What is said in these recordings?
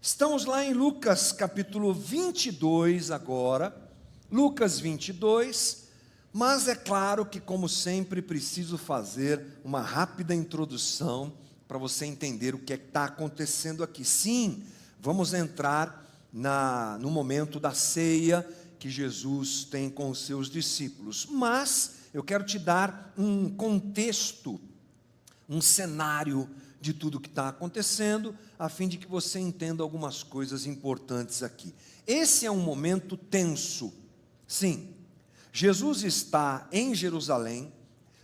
Estamos lá em Lucas capítulo 22 agora, Lucas 22, mas é claro que, como sempre, preciso fazer uma rápida introdução para você entender o que está acontecendo aqui. Sim, vamos entrar no momento da ceia que Jesus tem com os seus discípulos, mas eu quero te dar um contexto, um cenário de tudo que está acontecendo, a fim de que você entenda algumas coisas importantes aqui. Esse é um momento tenso. Sim, Jesus está em Jerusalém,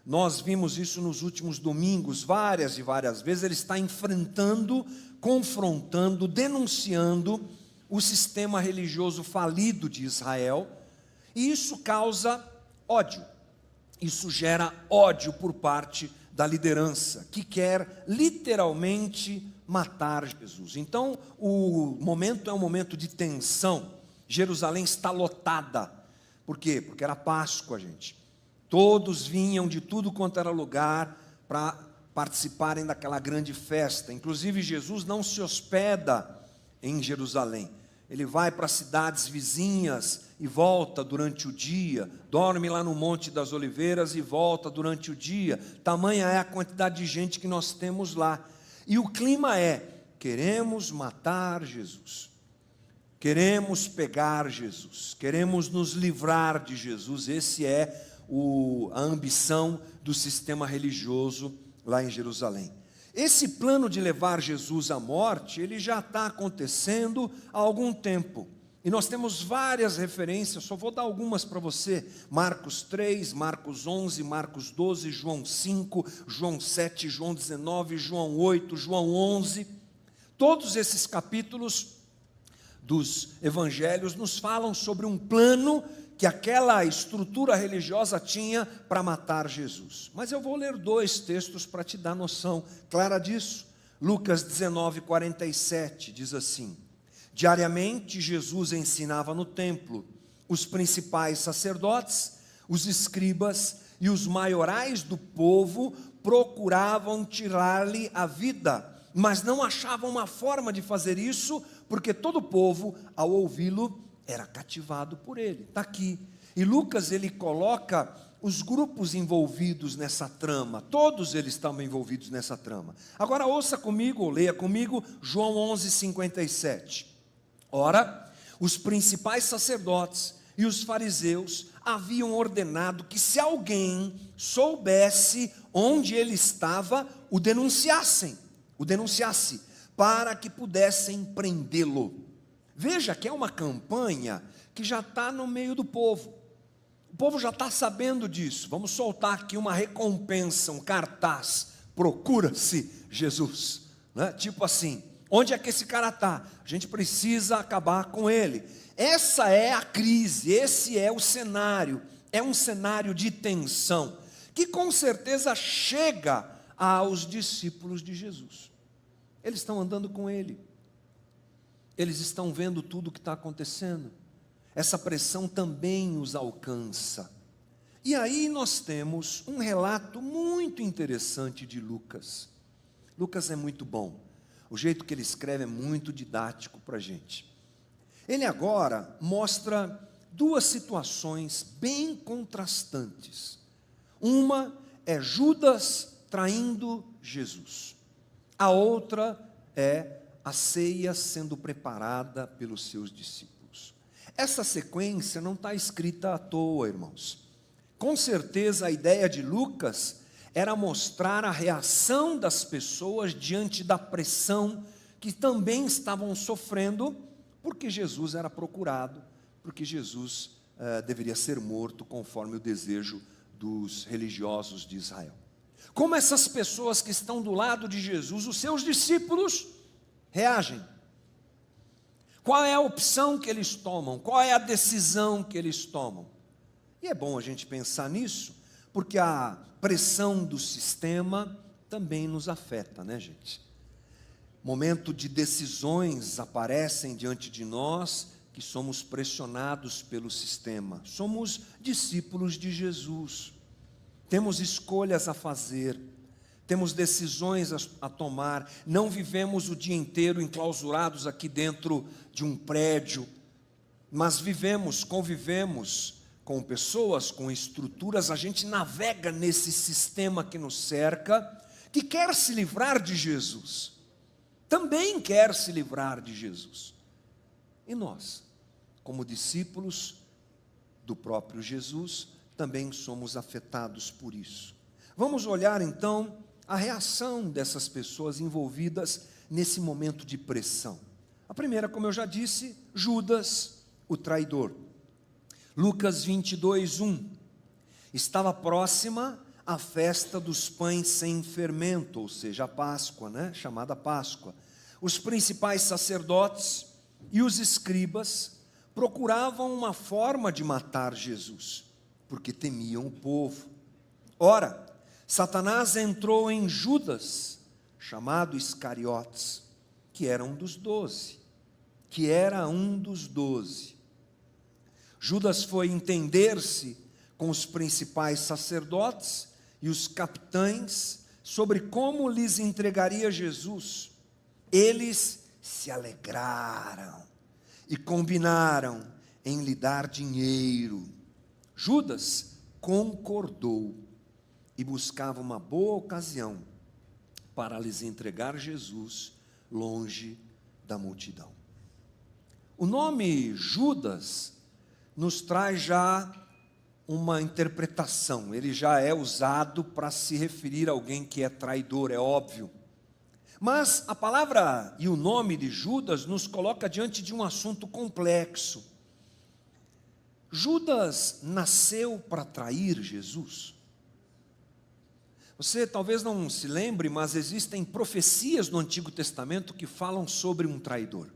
nós vimos isso nos últimos domingos, várias e várias vezes. Ele está enfrentando, confrontando, denunciando o sistema religioso falido de Israel, e isso causa ódio, isso gera ódio por parte da liderança, que quer literalmente matar Jesus. Então, o momento é um momento de tensão. Jerusalém está lotada. Por quê? Porque era Páscoa, gente. Todos vinham de tudo quanto era lugar para participarem daquela grande festa. Inclusive, Jesus não se hospeda em Jerusalém. Ele vai para cidades vizinhas e volta durante o dia, dorme lá no Monte das Oliveiras e volta durante o dia. Tamanha é a quantidade de gente que nós temos lá. E o clima é: queremos matar Jesus, queremos pegar Jesus, queremos nos livrar de Jesus. Esse é a ambição do sistema religioso lá em Jerusalém. Esse plano de levar Jesus à morte, ele já está acontecendo há algum tempo. E nós temos várias referências, só vou dar algumas para você. Marcos 3, Marcos 11, Marcos 12, João 5, João 7, João 19, João 8, João 11. Todos esses capítulos dos evangelhos nos falam sobre um plano que aquela estrutura religiosa tinha para matar Jesus. Mas eu vou ler dois textos para te dar noção clara disso. Lucas 19, 47 diz assim: diariamente Jesus ensinava no templo. Os principais sacerdotes, os escribas e os maiorais do povo procuravam tirar-lhe a vida, mas não achavam uma forma de fazer isso, porque todo o povo, ao ouvi-lo, era cativado por ele. Está aqui. E Lucas, ele coloca os grupos envolvidos nessa trama. Todos eles estavam envolvidos nessa trama. Agora ouça comigo, ou leia comigo, João 11, 57. Ora, os principais sacerdotes e os fariseus haviam ordenado que, se alguém soubesse onde ele estava, o denunciasse, para que pudessem prendê-lo. Veja que é uma campanha que já está no meio do povo. O povo já está sabendo disso. Vamos soltar aqui uma recompensa, um cartaz: procura-se Jesus, né? Tipo assim, onde é que esse cara está? A gente precisa acabar com ele. Essa é a crise, esse é o cenário. É um cenário de tensão, que com certeza chega aos discípulos de Jesus. Eles estão andando com ele, eles estão vendo tudo o que está acontecendo. Essa pressão também os alcança. E aí nós temos um relato muito interessante de Lucas. Lucas é muito bom. O jeito que ele escreve é muito didático para a gente. Ele agora mostra duas situações bem contrastantes. Uma é Judas traindo Jesus. A outra é a ceia sendo preparada pelos seus discípulos. Essa sequência não está escrita à toa, irmãos. Com certeza a ideia de Lucas era mostrar a reação das pessoas diante da pressão que também estavam sofrendo, porque Jesus era procurado, porque Jesus deveria ser morto conforme o desejo dos religiosos de Israel. Como essas pessoas que estão do lado de Jesus, os seus discípulos, reagem? Qual é a opção que eles tomam? Qual é a decisão que eles tomam? E é bom a gente pensar nisso, porque a pressão do sistema também nos afeta, né, gente? Momento de decisões aparecem diante de nós, que somos pressionados pelo sistema. Somos discípulos de Jesus. Temos escolhas a fazer. temos decisões a tomar, não vivemos o dia inteiro enclausurados aqui dentro de um prédio, mas convivemos com pessoas, com estruturas, a gente navega nesse sistema que nos cerca, que quer se livrar de Jesus, também quer se livrar de Jesus. E nós, como discípulos do próprio Jesus, também somos afetados por isso. Vamos olhar então a reação dessas pessoas envolvidas nesse momento de pressão. A primeira, como eu já disse, Judas, o traidor. Lucas 22:1. Estava próxima a festa dos pães sem fermento, ou seja, a Páscoa, chamada Páscoa. Os principais sacerdotes e os escribas procuravam uma forma de matar Jesus, porque temiam o povo. Ora, Satanás entrou em Judas, chamado Iscariotes, que era um dos 12. Judas foi entender-se com os principais sacerdotes e os capitães sobre como lhes entregaria Jesus. Eles se alegraram e combinaram em lhe dar dinheiro. Judas concordou e buscava uma boa ocasião para lhes entregar Jesus longe da multidão. O nome Judas nos traz já uma interpretação, ele já é usado para se referir a alguém que é traidor, é óbvio. Mas a palavra e o nome de Judas nos coloca diante de um assunto complexo. Judas nasceu para trair Jesus? Você talvez não se lembre, mas existem profecias no Antigo Testamento que falam sobre um traidor.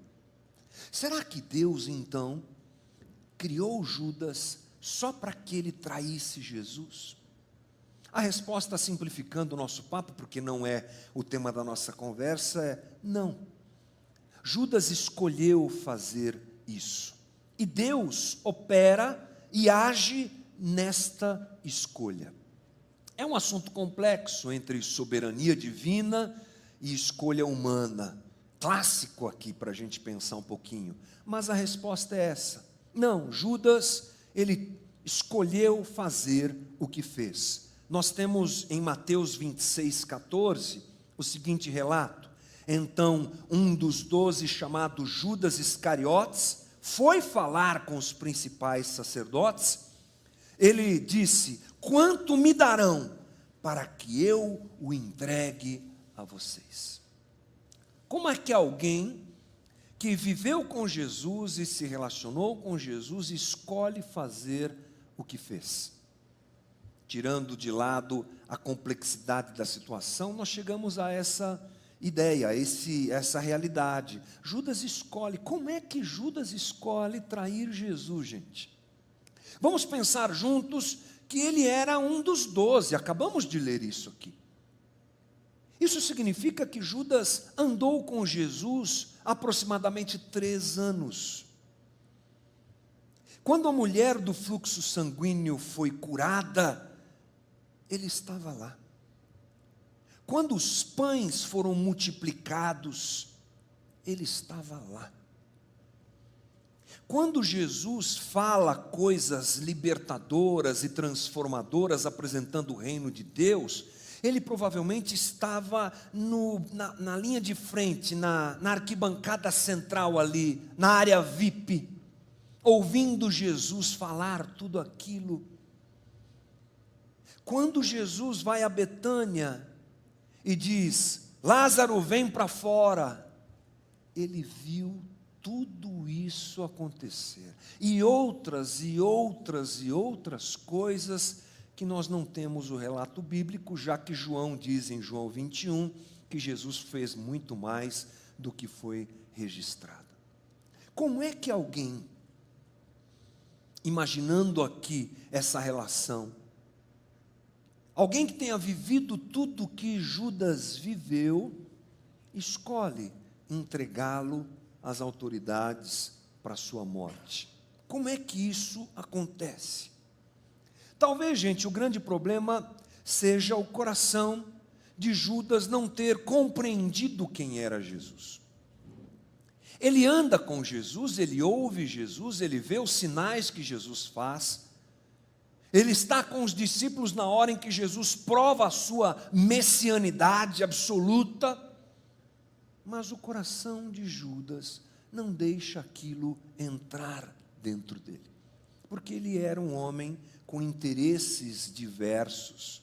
Será que Deus então criou Judas só para que ele traísse Jesus? A resposta, simplificando o nosso papo, porque não é o tema da nossa conversa, é não. Judas escolheu fazer isso. E Deus opera e age nesta escolha. É um assunto complexo entre soberania divina e escolha humana. Clássico aqui para a gente pensar um pouquinho. Mas a resposta é essa. Não, Judas, ele escolheu fazer o que fez. Nós temos em Mateus 26:14 o seguinte relato. Então, um dos 12, chamado Judas Iscariotes, foi falar com os principais sacerdotes. Ele disse: quanto me darão para que eu o entregue a vocês? Como é que alguém que viveu com Jesus e se relacionou com Jesus escolhe fazer o que fez? Tirando de lado a complexidade da situação, nós chegamos a essa ideia, essa realidade. Judas escolhe. Como é que Judas escolhe trair Jesus, gente? Vamos pensar juntos que ele era um dos 12, acabamos de ler isso aqui. Isso significa que Judas andou com Jesus aproximadamente 3 anos. Quando a mulher do fluxo sanguíneo foi curada, ele estava lá. Quando os pães foram multiplicados, ele estava lá. Quando Jesus fala coisas libertadoras e transformadoras, apresentando o reino de Deus, ele provavelmente estava na linha de frente, na arquibancada central ali, na área VIP, ouvindo Jesus falar tudo aquilo. Quando Jesus vai a Betânia e diz: Lázaro, vem para fora, ele viu tudo isso acontecer, e outras coisas que nós não temos o relato bíblico, já que João diz em João 21 que Jesus fez muito mais do que foi registrado. Como é que alguém, imaginando aqui essa relação, alguém que tenha vivido tudo o que Judas viveu, escolhe entregá-lo às autoridades para a sua morte? Como é que isso acontece? Talvez, gente, o grande problema seja o coração de Judas não ter compreendido quem era Jesus. Ele anda com Jesus, ele ouve Jesus, ele vê os sinais que Jesus faz. Ele está com os discípulos na hora em que Jesus prova a sua messianidade absoluta. Mas o coração de Judas não deixa aquilo entrar dentro dele. Porque ele era um homem com interesses diversos.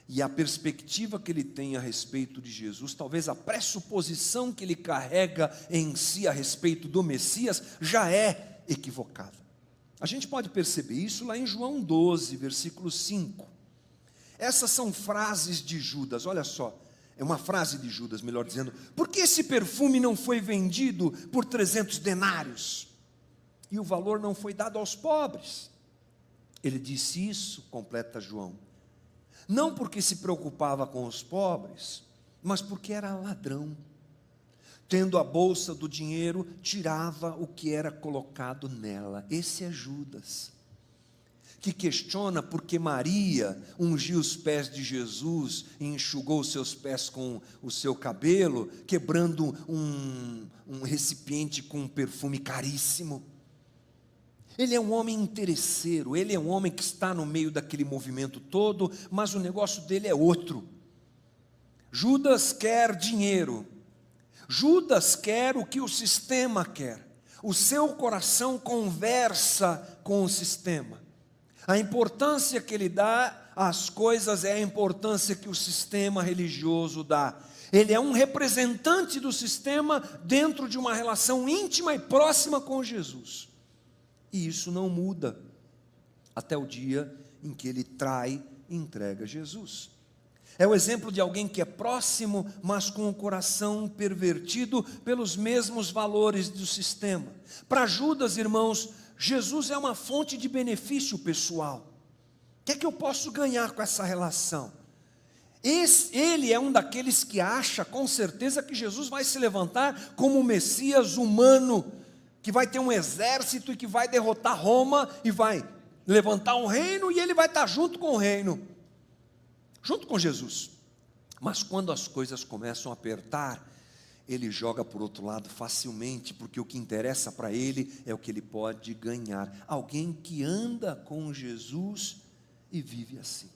E a perspectiva que ele tem a respeito de Jesus, talvez a pressuposição que ele carrega em si a respeito do Messias, já é equivocada. A gente pode perceber isso lá em João 12, versículo 5. Essas são frases de Judas, olha só. É uma frase de Judas, melhor dizendo: por que esse perfume não foi vendido por 300 denários? E o valor não foi dado aos pobres. Ele disse isso, completa João, não porque se preocupava com os pobres, mas porque era ladrão. Tendo a bolsa do dinheiro, tirava o que era colocado nela. Esse é Judas, que questiona porque Maria ungiu os pés de Jesus e enxugou os seus pés com o seu cabelo, quebrando um recipiente com um perfume caríssimo. Ele é um homem interesseiro, ele é um homem que está no meio daquele movimento todo, mas o negócio dele é outro. Judas quer dinheiro, Judas quer o que o sistema quer, o seu coração conversa com o sistema. A importância que ele dá às coisas é a importância que o sistema religioso dá. Ele é um representante do sistema dentro de uma relação íntima e próxima com Jesus. E isso não muda até o dia em que ele trai e entrega Jesus. É o exemplo de alguém que é próximo, mas com o coração pervertido pelos mesmos valores do sistema. Para Judas, irmãos, Jesus é uma fonte de benefício pessoal. O que é que eu posso ganhar com essa relação? Ele é um daqueles que acha com certeza que Jesus vai se levantar como o Messias humano, que vai ter um exército e que vai derrotar Roma e vai levantar um reino, e ele vai estar junto com o reino, junto com Jesus. Mas quando as coisas começam a apertar, ele joga por outro lado facilmente, porque o que interessa para ele é o que ele pode ganhar. Alguém que anda com Jesus e vive assim.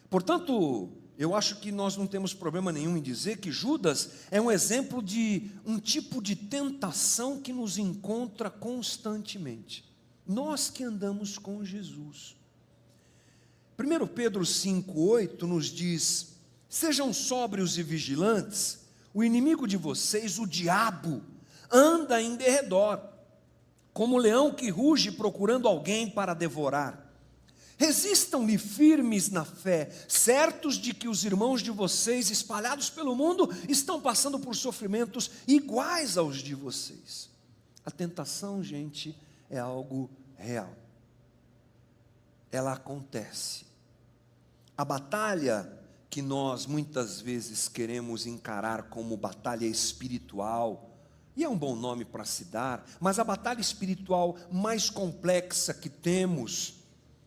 Portanto, eu acho que nós não temos problema nenhum em dizer que Judas é um exemplo de um tipo de tentação que nos encontra constantemente. Nós que andamos com Jesus. 1 Pedro 5,8 nos diz: sejam sóbrios e vigilantes, o inimigo de vocês, o diabo, anda em derredor, como leão que ruge procurando alguém para devorar. Resistam-lhe firmes na fé, certos de que os irmãos de vocês, espalhados pelo mundo, estão passando por sofrimentos iguais aos de vocês. A tentação, gente, é algo real. Ela acontece. A batalha que nós muitas vezes queremos encarar como batalha espiritual, e é um bom nome para se dar, mas a batalha espiritual mais complexa que temos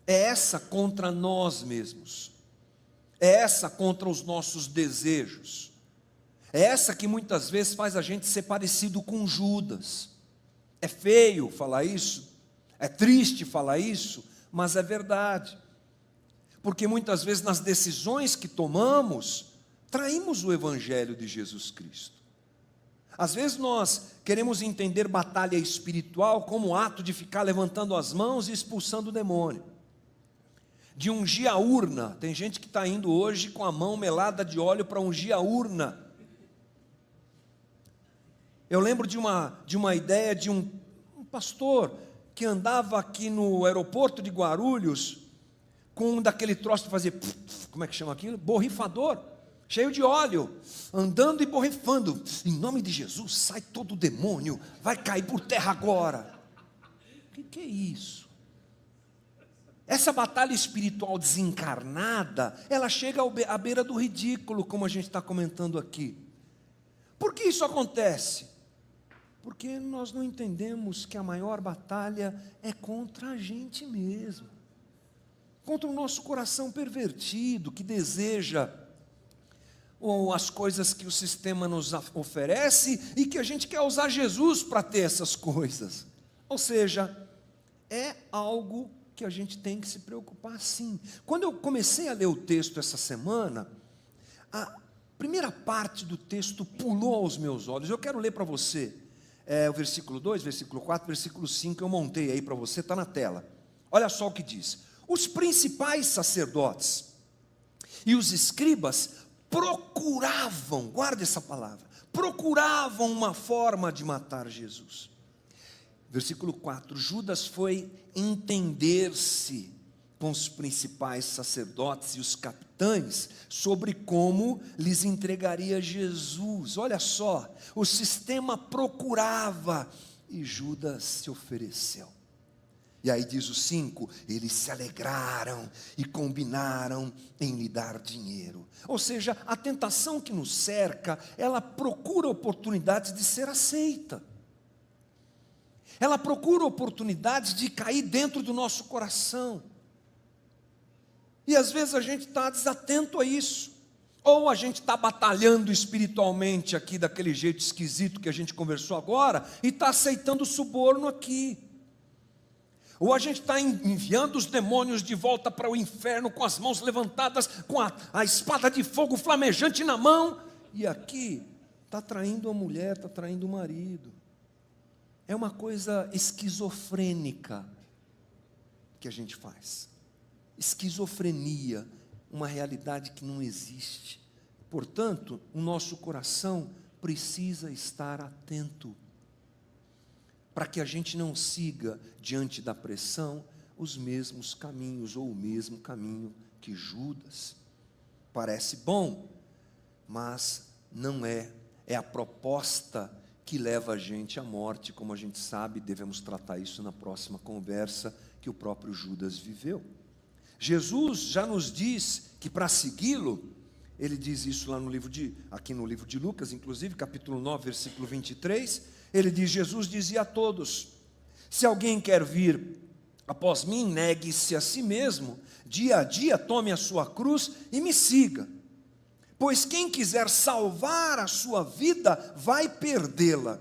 é essa contra nós mesmos, é essa contra os nossos desejos, é essa que muitas vezes faz a gente ser parecido com Judas. É feio falar isso, é triste falar isso, mas é verdade, porque muitas vezes nas decisões que tomamos, traímos o Evangelho de Jesus Cristo. Às vezes nós queremos entender batalha espiritual como o ato de ficar levantando as mãos e expulsando o demônio, de ungir a urna. Tem gente que está indo hoje com a mão melada de óleo para ungir a urna. Eu lembro de uma ideia de um pastor que andava aqui no aeroporto de Guarulhos com um daquele troço de fazer, como é que chama aquilo? Borrifador, cheio de óleo, andando e borrifando. Em nome de Jesus, sai todo o demônio, vai cair por terra agora. O que é isso? Essa batalha espiritual desencarnada, ela chega à beira do ridículo, como a gente está comentando aqui. Por que isso acontece? Porque nós não entendemos que a maior batalha é contra a gente mesmo, contra o nosso coração pervertido, que deseja ou as coisas que o sistema nos oferece e que a gente quer usar Jesus para ter essas coisas. Ou seja, é algo que a gente tem que se preocupar sim. Quando eu comecei a ler o texto essa semana, a primeira parte do texto pulou aos meus olhos. Eu quero ler para você o versículo 2, versículo 4, versículo 5, eu montei aí para você, está na tela. Olha só o que diz: os principais sacerdotes e os escribas procuravam, guarda essa palavra, procuravam uma forma de matar Jesus. Versículo 4, Judas foi entender-se com os principais sacerdotes e os capitães sobre como lhes entregaria Jesus. Olha só, o sistema procurava e Judas se ofereceu. E aí diz o 5, eles se alegraram e combinaram em lhe dar dinheiro. Ou seja, a tentação que nos cerca, ela procura oportunidades de ser aceita. Ela procura oportunidades de cair dentro do nosso coração. E às vezes a gente está desatento a isso. Ou a gente está batalhando espiritualmente aqui daquele jeito esquisito que a gente conversou agora, e está aceitando o suborno aqui. Ou a gente está enviando os demônios de volta para o inferno com as mãos levantadas, com a espada de fogo flamejante na mão, e aqui está traindo a mulher, está traindo o marido. É uma coisa esquizofrênica que a gente faz. Esquizofrenia, uma realidade que não existe. Portanto, o nosso coração precisa estar atento, para que a gente não siga, diante da pressão, os mesmos caminhos, ou o mesmo caminho que Judas. Parece bom, mas não é. É a proposta que leva a gente à morte, como a gente sabe, devemos tratar isso na próxima conversa, que o próprio Judas viveu. Jesus já nos diz que para segui-lo, ele diz isso lá aqui no livro de Lucas, inclusive, capítulo 9, versículo 23, ele diz, Jesus dizia a todos, se alguém quer vir após mim, negue-se a si mesmo, dia a dia tome a sua cruz e me siga. Pois quem quiser salvar a sua vida, vai perdê-la.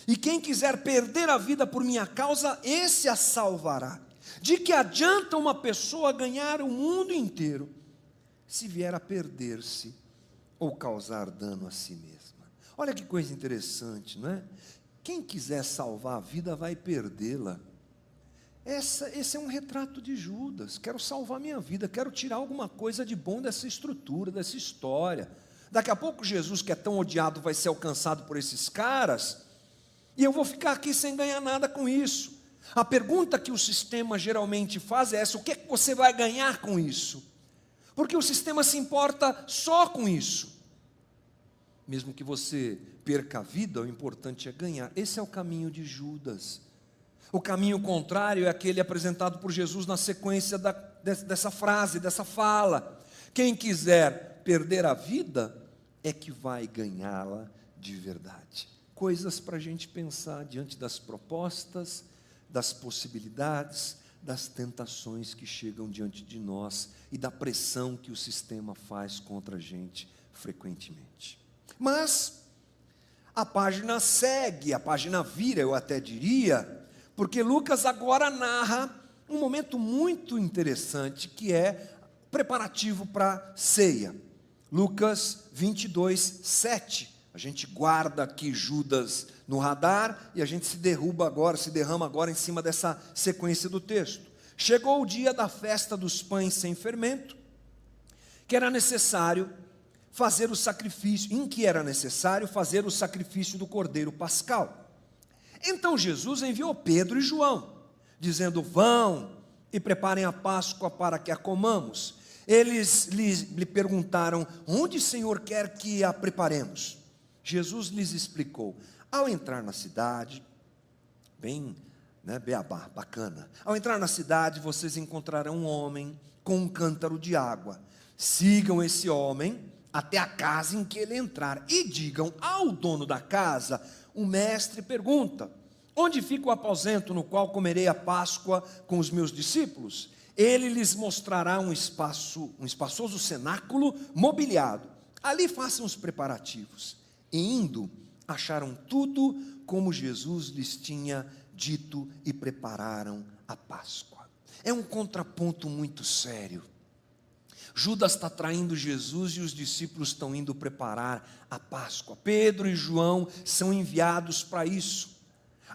E quem quiser perder a vida por minha causa, esse a salvará. De que adianta uma pessoa ganhar o mundo inteiro, se vier a perder-se ou causar dano a si mesma? Olha que coisa interessante, não é? Quem quiser salvar a vida vai perdê-la. Esse é um retrato de Judas. Quero salvar minha vida, quero tirar alguma coisa de bom dessa estrutura, dessa história. Daqui a pouco Jesus, que é tão odiado, vai ser alcançado por esses caras, e eu vou ficar aqui sem ganhar nada com isso. A pergunta que o sistema geralmente faz é essa: o que é que você vai ganhar com isso? Porque o sistema se importa só com isso. Mesmo que você perca a vida, o importante é ganhar. Esse é o caminho de Judas. O caminho contrário é aquele apresentado por Jesus na sequência dessa frase, dessa fala. Quem quiser perder a vida é que vai ganhá-la de verdade. Coisas para a gente pensar diante das propostas, das possibilidades, das tentações que chegam diante de nós e da pressão que o sistema faz contra a gente frequentemente. Mas a página segue, a página vira, eu até diria, porque Lucas agora narra um momento muito interessante, que é preparativo para a ceia. Lucas 22, 7. A gente guarda aqui Judas no radar e a gente se derrama agora em cima dessa sequência do texto. Chegou o dia da festa dos pães sem fermento, que era necessário fazer o sacrifício, em que era necessário fazer o sacrifício do cordeiro pascal. Então Jesus enviou Pedro e João, dizendo: vão e preparem a Páscoa para que a comamos. Eles lhe perguntaram: onde o Senhor quer que a preparemos? Jesus lhes explicou: ao entrar na cidade, beabá, bacana. Ao entrar na cidade, vocês encontrarão um homem com um cântaro de água. Sigam esse homem até a casa em que ele entrar e digam ao dono da casa: o mestre pergunta, onde fica o aposento no qual comerei a Páscoa com os meus discípulos? Ele lhes mostrará um espaçoso cenáculo mobiliado. Ali façam os preparativos. E indo, acharam tudo como Jesus lhes tinha dito e prepararam a Páscoa. É um contraponto muito sério. Judas está traindo Jesus e os discípulos estão indo preparar a Páscoa. Pedro e João são enviados para isso.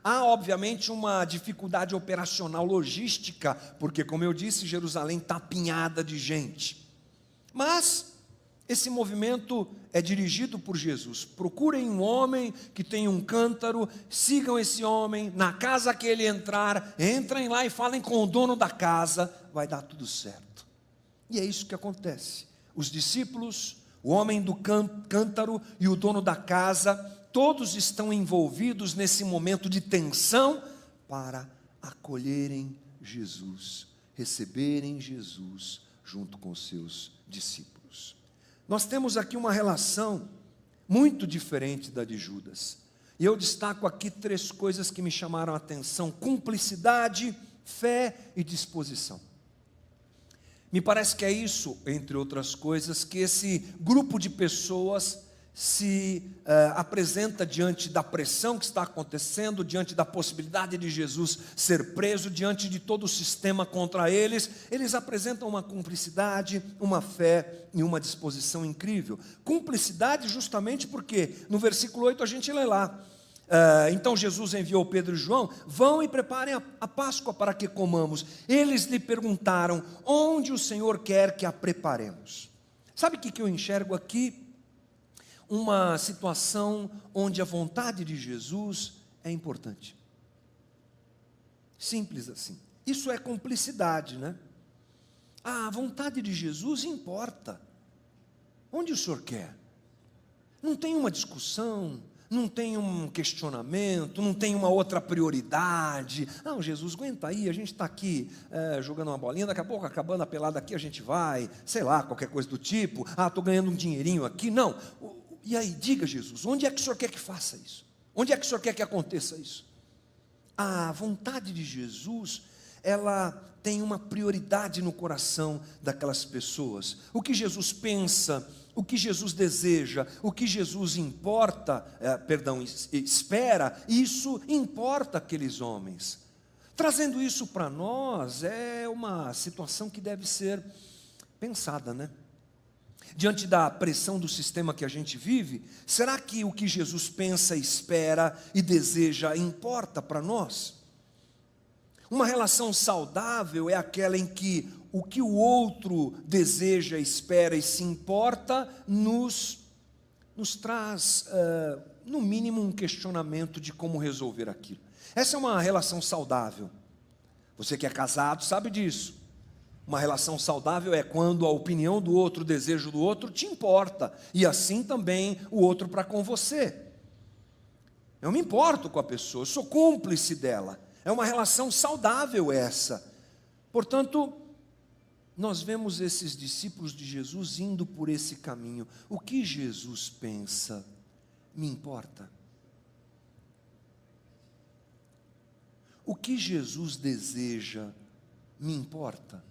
Há, obviamente, uma dificuldade operacional logística, porque, como eu disse, Jerusalém está apinhada de gente. Mas esse movimento é dirigido por Jesus. Procurem um homem que tem um cântaro, sigam esse homem, na casa que ele entrar, entrem lá e falem com o dono da casa, vai dar tudo certo. E é isso que acontece. Os discípulos, o homem do cântaro e o dono da casa, todos estão envolvidos nesse momento de tensão para acolherem Jesus, receberem Jesus junto com seus discípulos. Nós temos aqui uma relação muito diferente da de Judas. E eu destaco aqui 3 coisas que me chamaram a atenção: cumplicidade, fé e disposição. Me parece que é isso, entre outras coisas, que esse grupo de pessoas se apresenta diante da pressão que está acontecendo, diante da possibilidade de Jesus ser preso, diante de todo o sistema contra eles. Eles apresentam uma cumplicidade, uma fé e uma disposição incrível. Cumplicidade justamente porque no versículo 8 a gente lê lá: então Jesus enviou Pedro e João, vão e preparem a Páscoa para que comamos. Eles lhe perguntaram, onde o Senhor quer que a preparemos? Sabe o que eu enxergo aqui? Uma situação onde a vontade de Jesus é importante. Simples assim. Isso é cumplicidade, né? A vontade de Jesus importa. Onde o Senhor quer? Não tem uma discussão, não tem um questionamento, não tem uma outra prioridade. Não, Jesus, aguenta aí, a gente está aqui jogando uma bolinha, daqui a pouco, acabando a pelada aqui, a gente vai, sei lá, qualquer coisa do tipo. Estou ganhando um dinheirinho aqui. Não. E aí, diga, Jesus, onde é que o Senhor quer que faça isso? Onde é que o Senhor quer que aconteça isso? A vontade de Jesus, ela tem uma prioridade no coração daquelas pessoas. O que Jesus pensa, o que Jesus deseja, o que Jesus espera, isso importa aqueles homens. Trazendo isso para nós, é uma situação que deve ser pensada, né? Diante da pressão do sistema que a gente vive, será que o que Jesus pensa, espera e deseja importa para nós? Uma relação saudável é aquela em que o que o outro deseja, espera e se importa nos traz, no mínimo, um questionamento de como resolver aquilo. Essa é uma relação saudável. Você que é casado sabe disso. Uma relação saudável é quando a opinião do outro, o desejo do outro te importa, e assim também o outro para com você. Eu me importo com a pessoa, eu sou cúmplice dela. É uma relação saudável essa. Portanto, nós vemos esses discípulos de Jesus indo por esse caminho. O que Jesus pensa me importa. O que Jesus deseja me importa.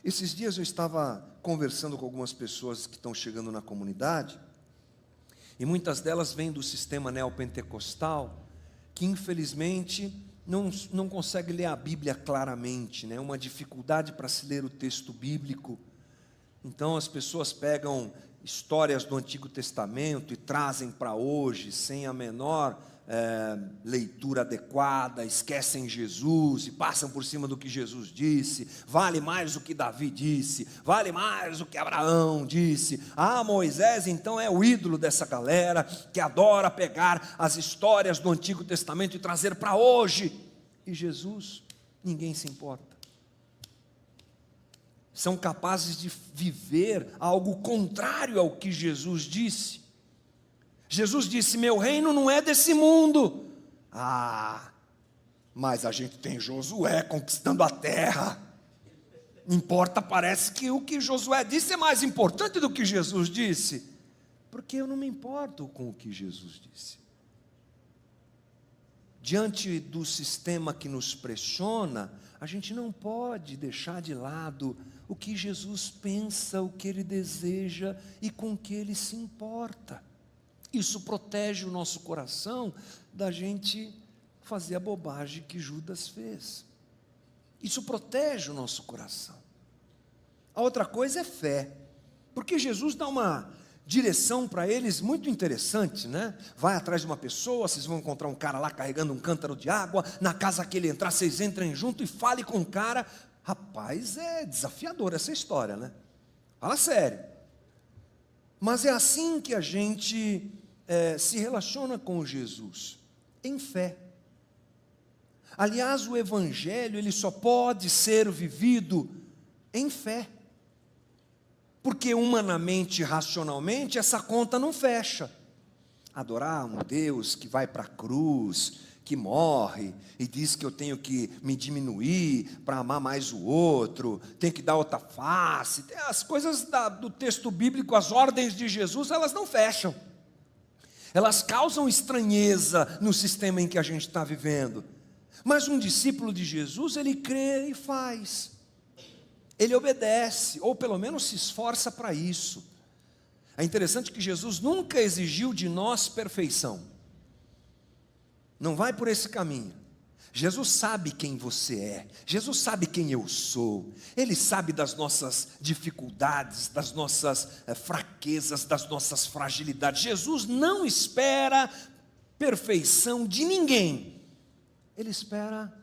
Esses dias eu estava conversando com algumas pessoas que estão chegando na comunidade, e muitas delas vêm do sistema neopentecostal, que infelizmente não consegue ler a Bíblia claramente, né? Uma dificuldade para se ler o texto bíblico. Então as pessoas pegam histórias do Antigo Testamento e trazem para hoje, sem a menor leitura adequada, esquecem Jesus e passam por cima do que Jesus disse. Vale mais o que Davi disse, vale mais o que Abraão disse. Moisés então é o ídolo dessa galera que adora pegar as histórias do Antigo Testamento e trazer para hoje. E Jesus, ninguém se importa. São capazes de viver algo contrário ao que Jesus disse. Jesus disse, meu reino não é desse mundo. Mas a gente tem Josué conquistando a terra. Importa, parece que o que Josué disse é mais importante do que Jesus disse. Porque eu não me importo com o que Jesus disse. Diante do sistema que nos pressiona, a gente não pode deixar de lado o que Jesus pensa, o que Ele deseja e com o que Ele se importa. Isso protege o nosso coração da gente fazer a bobagem que Judas fez. Isso protege o nosso coração. A outra coisa é fé, porque Jesus dá uma direção para eles muito interessante, né? Vai atrás de uma pessoa, vocês vão encontrar um cara lá carregando um cântaro de água, na casa que ele entrar, vocês entrem junto e fale com o cara. Rapaz, é desafiador essa história, né? Fala sério. Mas é assim que a gente se relaciona com Jesus, em fé. Aliás, o Evangelho, ele só pode ser vivido em fé. Porque humanamente, racionalmente, essa conta não fecha. Adorar um Deus que vai para a cruz, que morre, e diz que eu tenho que me diminuir para amar mais o outro, tenho que dar outra face. As coisas do texto bíblico, as ordens de Jesus, elas não fecham. Elas causam estranheza no sistema em que a gente está vivendo. Mas um discípulo de Jesus, ele crê e faz. Ele obedece, ou pelo menos se esforça para isso. É interessante que Jesus nunca exigiu de nós perfeição. Não vai por esse caminho. Jesus sabe quem você é, Jesus sabe quem eu sou, Ele sabe das nossas dificuldades, das nossas fraquezas, das nossas fragilidades. Jesus não espera perfeição de ninguém, Ele espera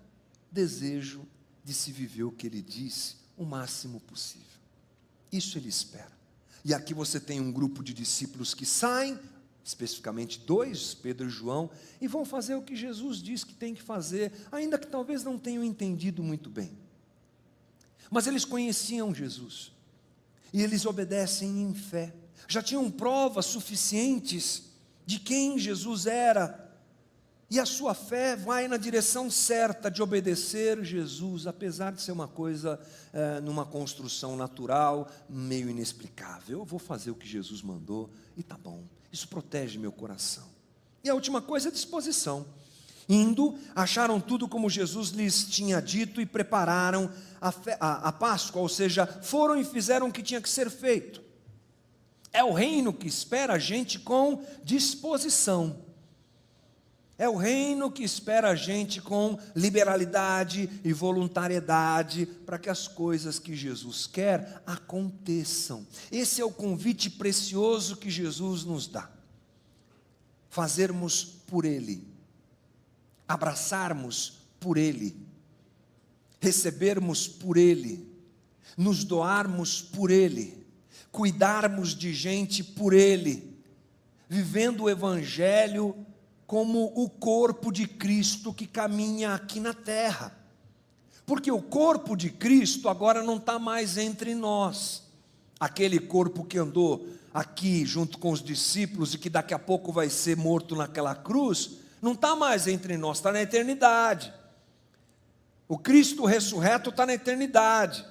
desejo de se viver o que Ele disse, o máximo possível. Isso Ele espera. E aqui você tem um grupo de discípulos que saem, especificamente 2, Pedro e João, e vão fazer o que Jesus diz que tem que fazer, ainda que talvez não tenham entendido muito bem. Mas eles conheciam Jesus, e eles obedecem em fé. Já tinham provas suficientes de quem Jesus era, e a sua fé vai na direção certa de obedecer Jesus, apesar de ser uma coisa numa construção natural, meio inexplicável. Eu vou fazer o que Jesus mandou, e tá bom. Isso protege meu coração. E a última coisa é disposição. Indo, acharam tudo como Jesus lhes tinha dito e prepararam a Páscoa, ou seja, foram e fizeram o que tinha que ser feito. É o reino que espera a gente com disposição. É o reino que espera a gente com liberalidade e voluntariedade para que as coisas que Jesus quer aconteçam. Esse é o convite precioso que Jesus nos dá. Fazermos por Ele, abraçarmos por Ele, recebermos por Ele, nos doarmos por Ele, cuidarmos de gente por Ele, vivendo o Evangelho como o corpo de Cristo que caminha aqui na terra. Porque o corpo de Cristo agora não está mais entre nós. Aquele corpo que andou aqui junto com os discípulos e que daqui a pouco vai ser morto naquela cruz, não está mais entre nós, está na eternidade. O Cristo ressurreto está na eternidade.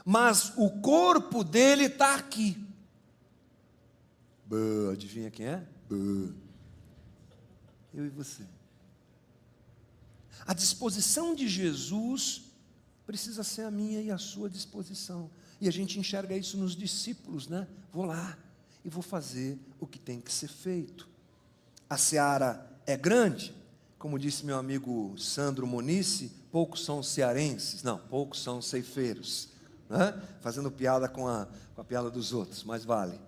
Mas o corpo dele está aqui. Adivinha quem é? Eu e você. A disposição de Jesus precisa ser a minha e a sua disposição. E a gente enxerga isso nos discípulos, né? Vou lá e vou fazer o que tem que ser feito. A seara é grande, como disse meu amigo Sandro Monice, poucos são cearenses, não, poucos são ceifeiros, né? Fazendo piada com a piada dos outros, mas vale.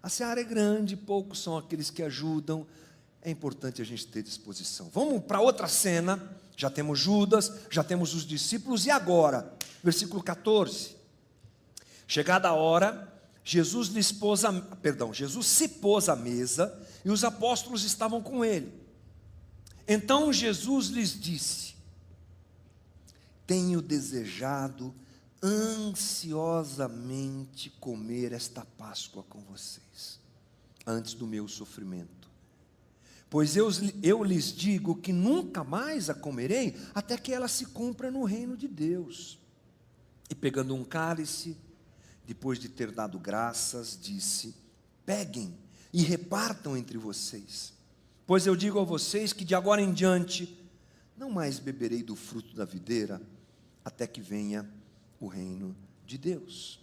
A seara é grande, poucos são aqueles que ajudam. É importante a gente ter disposição. Vamos para outra cena. Já temos Judas, já temos os discípulos. E agora? Versículo 14. Chegada a hora, Jesus se pôs à mesa e os apóstolos estavam com ele. Então Jesus lhes disse: tenho desejado ansiosamente comer esta Páscoa com vocês, antes do meu sofrimento. Pois eu lhes digo que nunca mais a comerei, até que ela se cumpra no reino de Deus. E pegando um cálice, depois de ter dado graças, disse: peguem e repartam entre vocês. Pois eu digo a vocês que de agora em diante, não mais beberei do fruto da videira, até que venha o reino de Deus.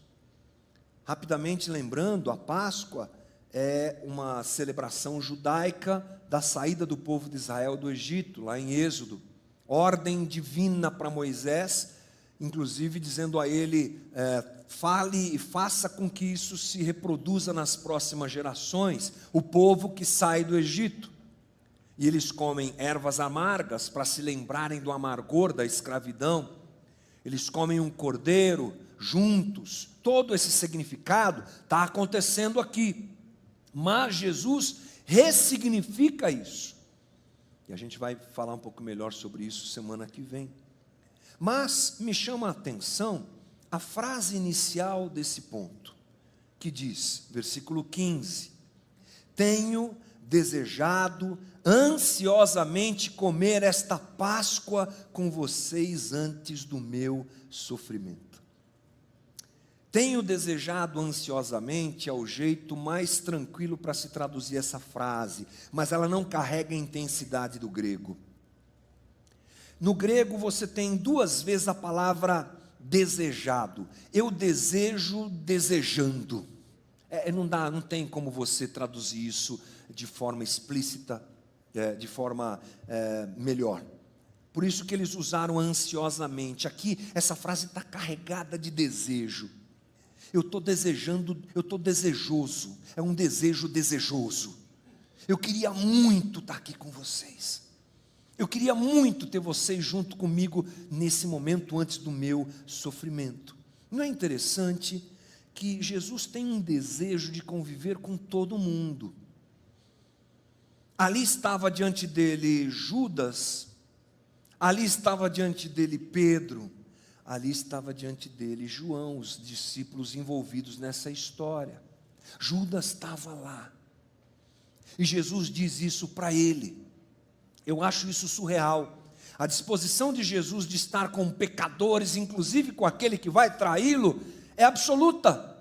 Rapidamente lembrando, a Páscoa é uma celebração judaica da saída do povo de Israel do Egito, lá em Êxodo. Ordem divina para Moisés, inclusive dizendo a ele, fale e faça com que isso se reproduza nas próximas gerações, o povo que sai do Egito. E eles comem ervas amargas para se lembrarem do amargor da escravidão. Eles comem um cordeiro juntos. Todo esse significado está acontecendo aqui. Mas Jesus ressignifica isso. E a gente vai falar um pouco melhor sobre isso semana que vem. Mas me chama a atenção a frase inicial desse ponto, que diz, versículo 15: tenho desejado ansiosamente comer esta Páscoa com vocês antes do meu sofrimento. Tenho desejado ansiosamente é o jeito mais tranquilo para se traduzir essa frase, mas ela não carrega a intensidade do grego. No grego você tem duas vezes a palavra desejado. Eu desejo desejando. Não tem como você traduzir isso de forma explícita, de forma melhor. Por isso que eles usaram ansiosamente. Aqui essa frase está carregada de desejo. Eu estou desejando, eu estou desejoso. É um desejo desejoso. Eu queria muito estar aqui com vocês. Eu queria muito ter vocês junto comigo nesse momento antes do meu sofrimento. Não é interessante que Jesus tem um desejo de conviver com todo mundo? Ali estava diante dele Judas, ali estava diante dele Pedro, ali estava diante dele João, os discípulos envolvidos nessa história. Judas estava lá, e Jesus diz isso para ele. Eu acho isso surreal, a disposição de Jesus de estar com pecadores, inclusive com aquele que vai traí-lo, é absoluta,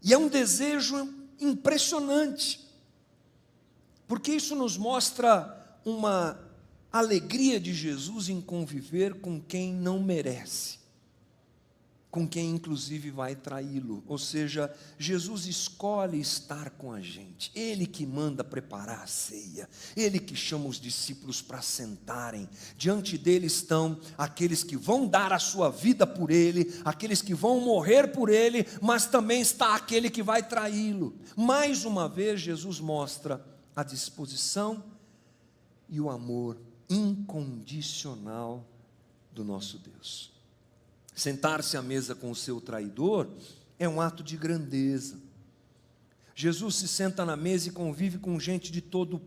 e é um desejo impressionante, porque isso nos mostra uma alegria de Jesus em conviver com quem não merece, com quem inclusive vai traí-lo. Ou seja, Jesus escolhe estar com a gente, Ele que manda preparar a ceia, Ele que chama os discípulos para sentarem, diante dele estão aqueles que vão dar a sua vida por Ele, aqueles que vão morrer por Ele, mas também está aquele que vai traí-lo. Mais uma vez Jesus mostra a disposição e o amor incondicional do nosso Deus. Sentar-se à mesa com o seu traidor é um ato de grandeza. Jesus se senta na mesa e convive com gente de todo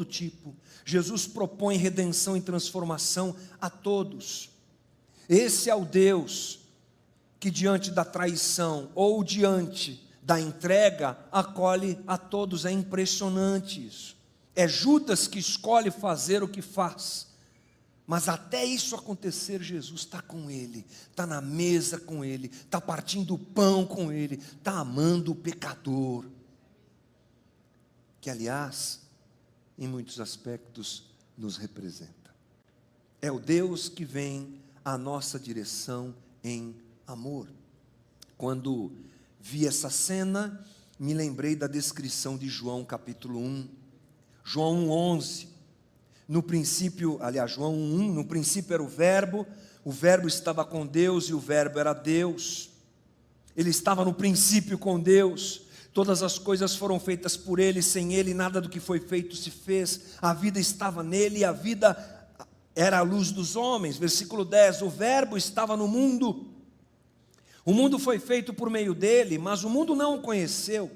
tipo. Jesus propõe redenção e transformação a todos. Esse é o Deus que diante da traição ou diante da entrega acolhe a todos. É impressionante isso. É Judas que escolhe fazer o que faz, mas até isso acontecer, Jesus está com ele, está na mesa com ele, está partindo o pão com ele, está amando o pecador, que aliás, em muitos aspectos, nos representa. É o Deus que vem à nossa direção em amor. Quando vi essa cena, me lembrei da descrição de João capítulo 1, João 1:11, no princípio, aliás, João 1:1, no princípio era o verbo estava com Deus e o verbo era Deus, ele estava no princípio com Deus, todas as coisas foram feitas por ele, sem ele nada do que foi feito se fez, a vida estava nele e a vida era a luz dos homens. Versículo 10, o verbo estava no mundo, o mundo foi feito por meio dele, mas o mundo não o conheceu.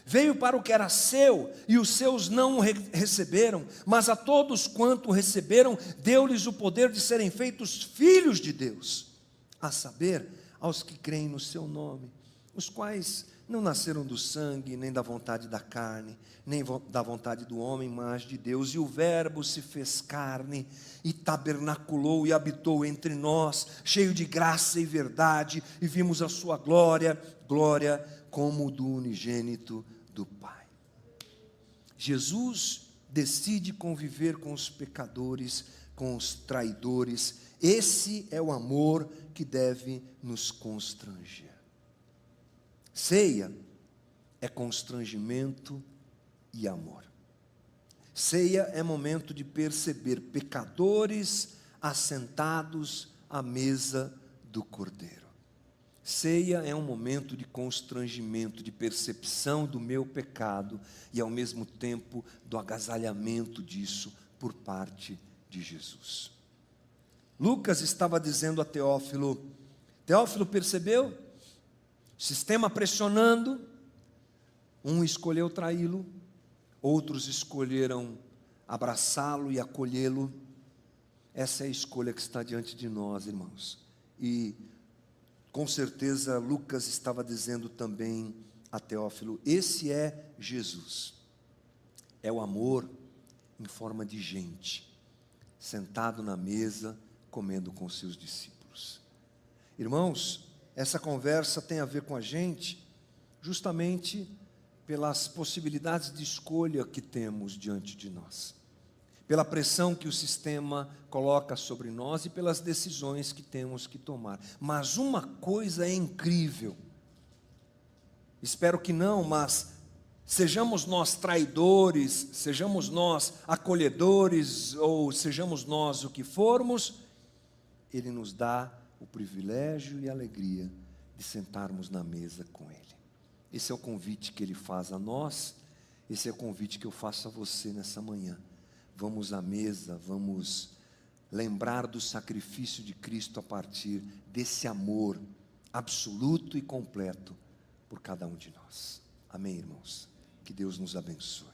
Veio para o que era seu, e os seus não o receberam, mas a todos quanto o receberam, deu-lhes o poder de serem feitos filhos de Deus, a saber, aos que creem no seu nome, os quais não nasceram do sangue, nem da vontade da carne, nem da vontade do homem, mas de Deus. E o verbo se fez carne, e tabernaculou e habitou entre nós, cheio de graça e verdade, e vimos a sua glória, glória como do unigênito do Pai. Jesus decide conviver com os pecadores com os traidores. Esse é o amor que deve nos constranger. Ceia é constrangimento e amor. Ceia é momento de perceber pecadores assentados à mesa do Cordeiro. Ceia é um momento de constrangimento, de percepção do meu pecado e ao mesmo tempo do agasalhamento disso por parte de Jesus. Lucas estava dizendo a Teófilo: Teófilo, percebeu? Sistema pressionando, um escolheu traí-lo, outros escolheram abraçá-lo e acolhê-lo. Essa é a escolha que está diante de nós, irmãos. E com certeza Lucas estava dizendo também a Teófilo: esse é Jesus. É o amor em forma de gente, sentado na mesa, comendo com seus discípulos. Irmãos, essa conversa tem a ver com a gente, justamente pelas possibilidades de escolha que temos diante de nós, pela pressão que o sistema coloca sobre nós e pelas decisões que temos que tomar. Mas uma coisa é incrível, espero que não, mas sejamos nós traidores, sejamos nós acolhedores, ou sejamos nós o que formos, Ele nos dá o privilégio e a alegria de sentarmos na mesa com Ele. Esse é o convite que Ele faz a nós, esse é o convite que eu faço a você nessa manhã. Vamos à mesa, vamos lembrar do sacrifício de Cristo a partir desse amor absoluto e completo por cada um de nós. Amém, irmãos? Que Deus nos abençoe.